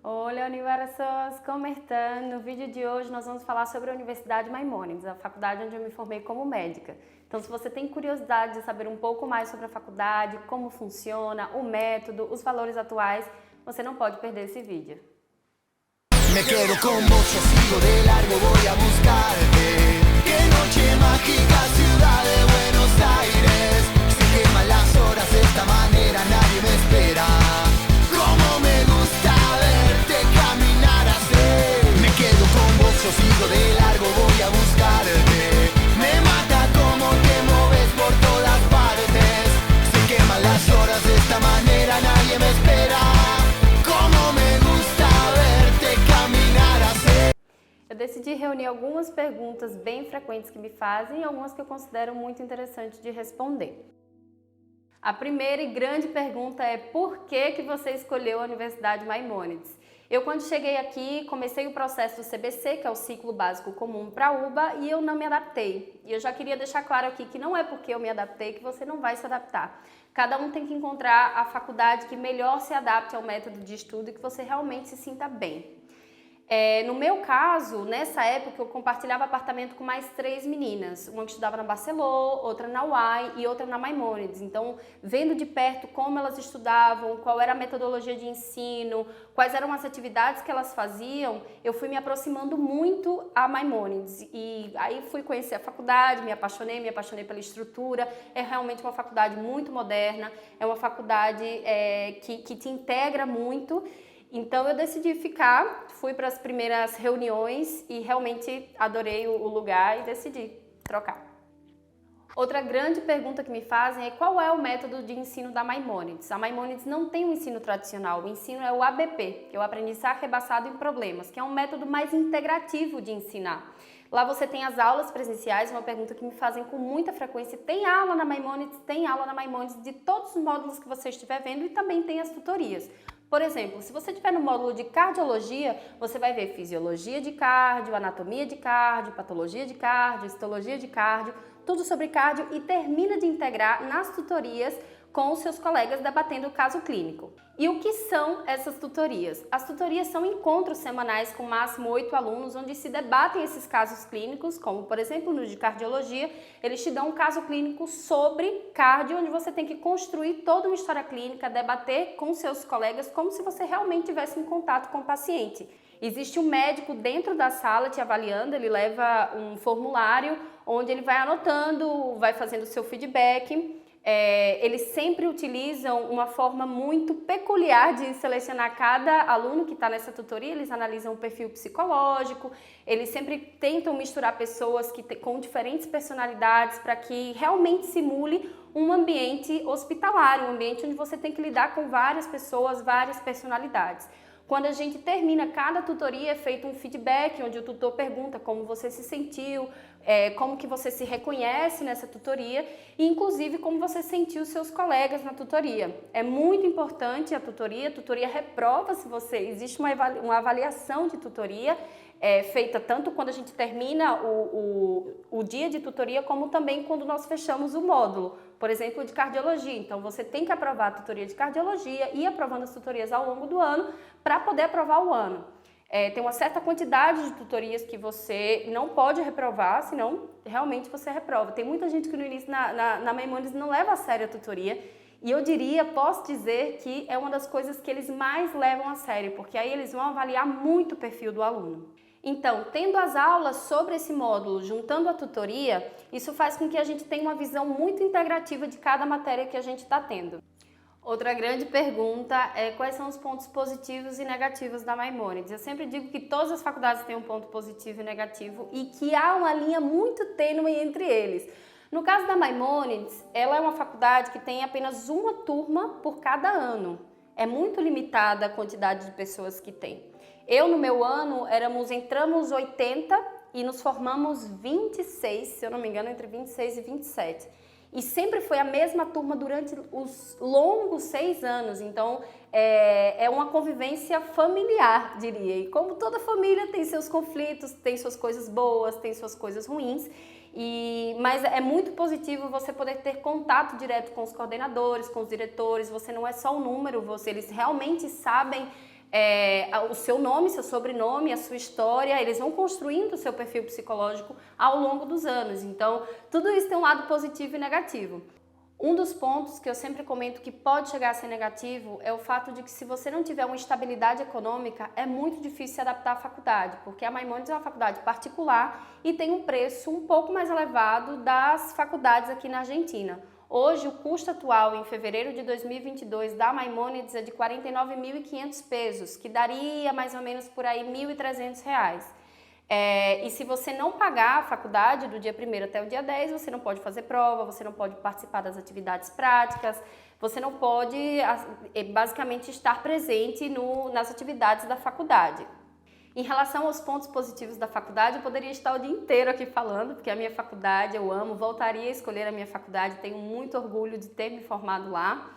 Olá, universos, como estão? No vídeo de hoje nós vamos falar sobre a Universidade Maimônides, a faculdade onde eu me formei como médica. Então, se você tem curiosidade de saber um pouco mais sobre a faculdade, como funciona, o método, os valores atuais, você não pode perder esse vídeo. Me quedo con vos, yo sigo de largo, voy a buscarte. Qué noche mágica, ciudad de Buenos Aires. Se queman las horas de esta manera, nadie me espera. Cómo me gusta verte caminar así. Me quedo con vos, yo sigo de largo, voy a buscarte. Me mata cómo te moves por todas partes. Se queman las horas de esta manera, nadie me espera. Eu decidi reunir algumas perguntas bem frequentes que me fazem e algumas que eu considero muito interessantes de responder. A primeira e grande pergunta é: por que você escolheu a Universidade Maimônides? Eu, quando cheguei aqui, comecei o processo do CBC, que é o Ciclo Básico Comum para a UBA, e eu não me adaptei. E eu já queria deixar claro aqui que não é porque eu me adaptei que você não vai se adaptar. Cada um tem que encontrar a faculdade que melhor se adapte ao método de estudo e que você realmente se sinta bem. No meu caso, nessa época, eu compartilhava apartamento com mais 3 meninas. Uma que estudava na Barceló, outra na UAI e outra na Maimônides. Então, vendo de perto como elas estudavam, qual era a metodologia de ensino, quais eram as atividades que elas faziam, eu fui me aproximando muito a Maimônides. E aí fui conhecer a faculdade, me apaixonei pela estrutura. É realmente uma faculdade muito moderna, é uma faculdade que te integra muito. Então eu decidi ficar, fui para as primeiras reuniões e realmente adorei o lugar e decidi trocar. Outra grande pergunta que me fazem é: qual é o método de ensino da Maimônides? A Maimônides não tem um ensino tradicional, o ensino é o ABP, que é o Aprendizagem Rebaixado em Problemas, que é um método mais integrativo de ensinar. Lá você tem as aulas presenciais, uma pergunta que me fazem com muita frequência: tem aula na Maimônides? Tem aula na Maimônides de todos os módulos que você estiver vendo e também tem as tutorias. Por exemplo, se você estiver no módulo de cardiologia, você vai ver fisiologia de cardio, anatomia de cardio, patologia de cardio, histologia de cardio, tudo sobre cardio, e termina de integrar nas tutorias com os seus colegas debatendo o caso clínico. E o que são essas tutorias? As tutorias são encontros semanais com máximo 8 alunos, onde se debatem esses casos clínicos, como por exemplo no de cardiologia, eles te dão um caso clínico sobre cardio, onde você tem que construir toda uma história clínica, debater com seus colegas como se você realmente tivesse em contato com o paciente. Existe um médico dentro da sala te avaliando, ele leva um formulário onde ele vai anotando, vai fazendo o seu feedback. Eles sempre utilizam uma forma muito peculiar de selecionar cada aluno que está nessa tutoria. Eles analisam o perfil psicológico, eles sempre tentam misturar pessoas com diferentes personalidades para que realmente simule um ambiente hospitalar, um ambiente onde você tem que lidar com várias pessoas, várias personalidades. Quando a gente termina cada tutoria, é feito um feedback, onde o tutor pergunta como você se sentiu, como que você se reconhece nessa tutoria e, inclusive, como você sentiu os seus colegas na tutoria. É muito importante a tutoria reprova se você... Existe uma avaliação de tutoria, feita tanto quando a gente termina o dia de tutoria, como também quando nós fechamos o módulo, por exemplo, de cardiologia. Então, você tem que aprovar a tutoria de cardiologia e ir aprovando as tutorias ao longo do ano para poder aprovar o ano. Tem uma certa quantidade de tutorias que você não pode reprovar, senão realmente você reprova. Tem muita gente que no início na Maimônides não leva a sério a tutoria, e eu posso dizer que é uma das coisas que eles mais levam a sério, porque aí eles vão avaliar muito o perfil do aluno. Então, tendo as aulas sobre esse módulo, juntando a tutoria, isso faz com que a gente tenha uma visão muito integrativa de cada matéria que a gente está tendo. Outra grande pergunta é: quais são os pontos positivos e negativos da Maimônides? Eu sempre digo que todas as faculdades têm um ponto positivo e negativo e que há uma linha muito tênue entre eles. No caso da Maimônides, ela é uma faculdade que tem apenas uma turma por cada ano. É muito limitada a quantidade de pessoas que tem. No meu ano, entramos 80 e nos formamos 26, se eu não me engano, entre 26 e 27. E sempre foi a mesma turma durante os longos 6 anos, então é uma convivência familiar, diria. E como toda família tem seus conflitos, tem suas coisas boas, tem suas coisas ruins, mas é muito positivo você poder ter contato direto com os coordenadores, com os diretores. Você não é só um número, eles realmente sabem o seu nome, seu sobrenome, a sua história, eles vão construindo o seu perfil psicológico ao longo dos anos. Então, tudo isso tem um lado positivo e negativo. Um dos pontos que eu sempre comento que pode chegar a ser negativo é o fato de que se você não tiver uma estabilidade econômica, é muito difícil se adaptar à faculdade, porque a Maimonides é uma faculdade particular e tem um preço um pouco mais elevado das faculdades aqui na Argentina. Hoje, o custo atual, em fevereiro de 2022, da Maimonides é de 49.500 pesos, que daria mais ou menos por aí R$1.300. E se você não pagar a faculdade do dia 1º até o dia 10, você não pode fazer prova, você não pode participar das atividades práticas, você não pode basicamente estar presente nas atividades da faculdade. Em relação aos pontos positivos da faculdade, eu poderia estar o dia inteiro aqui falando, porque a minha faculdade eu amo, voltaria a escolher a minha faculdade, tenho muito orgulho de ter me formado lá.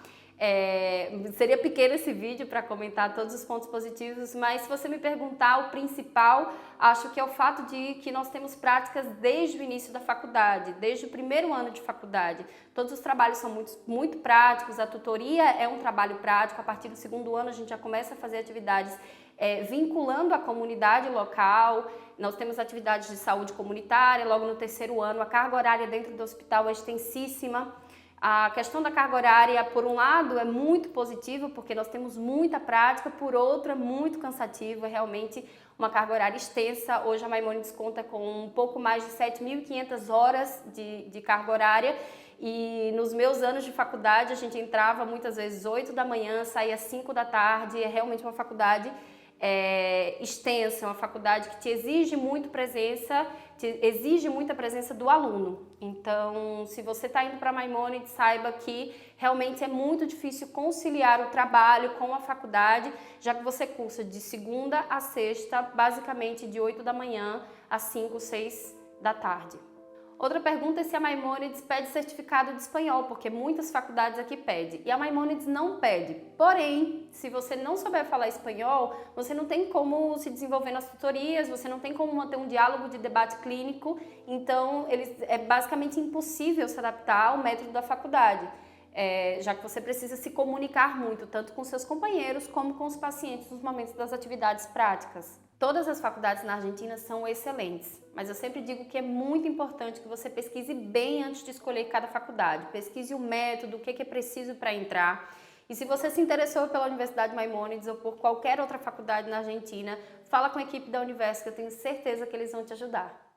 Seria pequeno esse vídeo para comentar todos os pontos positivos, mas se você me perguntar, o principal, acho que é o fato de que nós temos práticas desde o início da faculdade, desde o primeiro ano de faculdade. Todos os trabalhos são muito práticos, a tutoria é um trabalho prático, a partir do segundo ano a gente já começa a fazer atividades vinculando a comunidade local. Nós temos atividades de saúde comunitária, logo no terceiro ano a carga horária dentro do hospital é extensíssima. A questão da carga horária, por um lado, é muito positiva, porque nós temos muita prática, por outro, é muito cansativo, é realmente uma carga horária extensa. Hoje a Maimonides conta com um pouco mais de 7.500 horas de carga horária, e nos meus anos de faculdade a gente entrava muitas vezes 8 da manhã, saía 5 da tarde, é realmente uma faculdade extensa, uma faculdade que te exige muita presença do aluno. Então, se você está indo para a Maimonides, saiba que realmente é muito difícil conciliar o trabalho com a faculdade, já que você cursa de segunda a sexta, basicamente de 8 da manhã às 5, 6 da tarde. Outra pergunta é se a Maimonides pede certificado de espanhol, porque muitas faculdades aqui pedem, e a Maimonides não pede. Porém, se você não souber falar espanhol, você não tem como se desenvolver nas tutorias, você não tem como manter um diálogo de debate clínico, então é basicamente impossível se adaptar ao método da faculdade, já que você precisa se comunicar muito, tanto com seus companheiros como com os pacientes nos momentos das atividades práticas. Todas as faculdades na Argentina são excelentes, mas eu sempre digo que é muito importante que você pesquise bem antes de escolher cada faculdade. Pesquise o método, o que é preciso para entrar. E se você se interessou pela Universidade Maimonides ou por qualquer outra faculdade na Argentina, fala com a equipe da Universo, que eu tenho certeza que eles vão te ajudar.